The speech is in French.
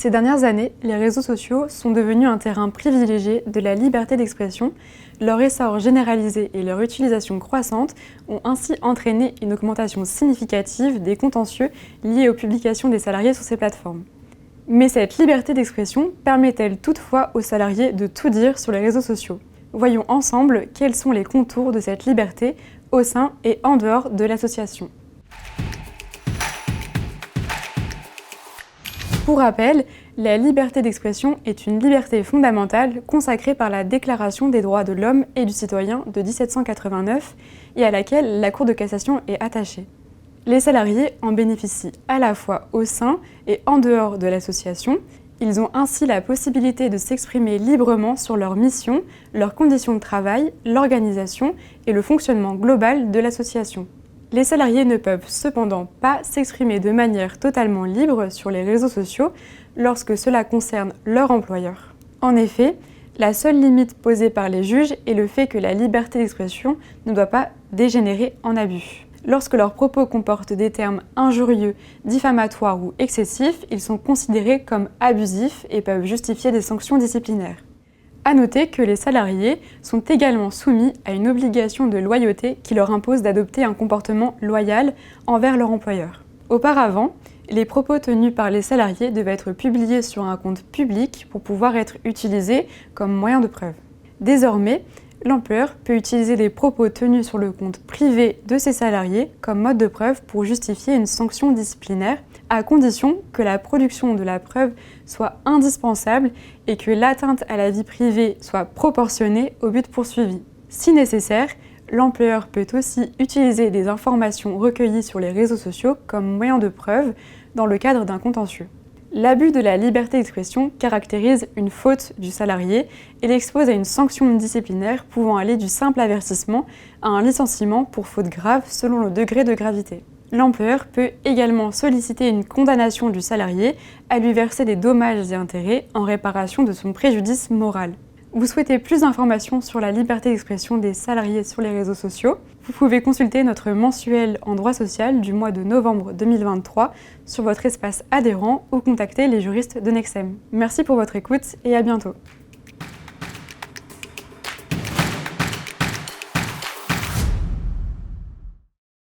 Ces dernières années, les réseaux sociaux sont devenus un terrain privilégié de la liberté d'expression. Leur essor généralisé et leur utilisation croissante ont ainsi entraîné une augmentation significative des contentieux liés aux publications des salariés sur ces plateformes. Mais cette liberté d'expression permet-elle toutefois aux salariés de tout dire sur les réseaux sociaux ? Voyons ensemble quels sont les contours de cette liberté au sein et en dehors de l'association. Pour rappel, la liberté d'expression est une liberté fondamentale consacrée par la Déclaration des droits de l'homme et du citoyen de 1789 et à laquelle la Cour de cassation est attachée. Les salariés en bénéficient à la fois au sein et en dehors de l'association. Ils ont ainsi la possibilité de s'exprimer librement sur leur mission, leurs conditions de travail, l'organisation et le fonctionnement global de l'association. Les salariés ne peuvent cependant pas s'exprimer de manière totalement libre sur les réseaux sociaux lorsque cela concerne leur employeur. En effet, la seule limite posée par les juges est le fait que la liberté d'expression ne doit pas dégénérer en abus. Lorsque leurs propos comportent des termes injurieux, diffamatoires ou excessifs, ils sont considérés comme abusifs et peuvent justifier des sanctions disciplinaires. À noter que les salariés sont également soumis à une obligation de loyauté qui leur impose d'adopter un comportement loyal envers leur employeur. Auparavant, les propos tenus par les salariés devaient être publiés sur un compte public pour pouvoir être utilisés comme moyen de preuve. Désormais, l'employeur peut utiliser les propos tenus sur le compte privé de ses salariés comme mode de preuve pour justifier une sanction disciplinaire, à condition que la production de la preuve soit indispensable et que l'atteinte à la vie privée soit proportionnée au but poursuivi. Si nécessaire, l'employeur peut aussi utiliser des informations recueillies sur les réseaux sociaux comme moyen de preuve dans le cadre d'un contentieux. L'abus de la liberté d'expression caractérise une faute du salarié et l'expose à une sanction disciplinaire pouvant aller du simple avertissement à un licenciement pour faute grave selon le degré de gravité. L'employeur peut également solliciter une condamnation du salarié à lui verser des dommages et intérêts en réparation de son préjudice moral. Vous souhaitez plus d'informations sur la liberté d'expression des salariés sur les réseaux sociaux ? Vous pouvez consulter notre mensuel en droit social du mois de novembre 2023 sur votre espace adhérent ou contacter les juristes de Nexem. Merci pour votre écoute et à bientôt.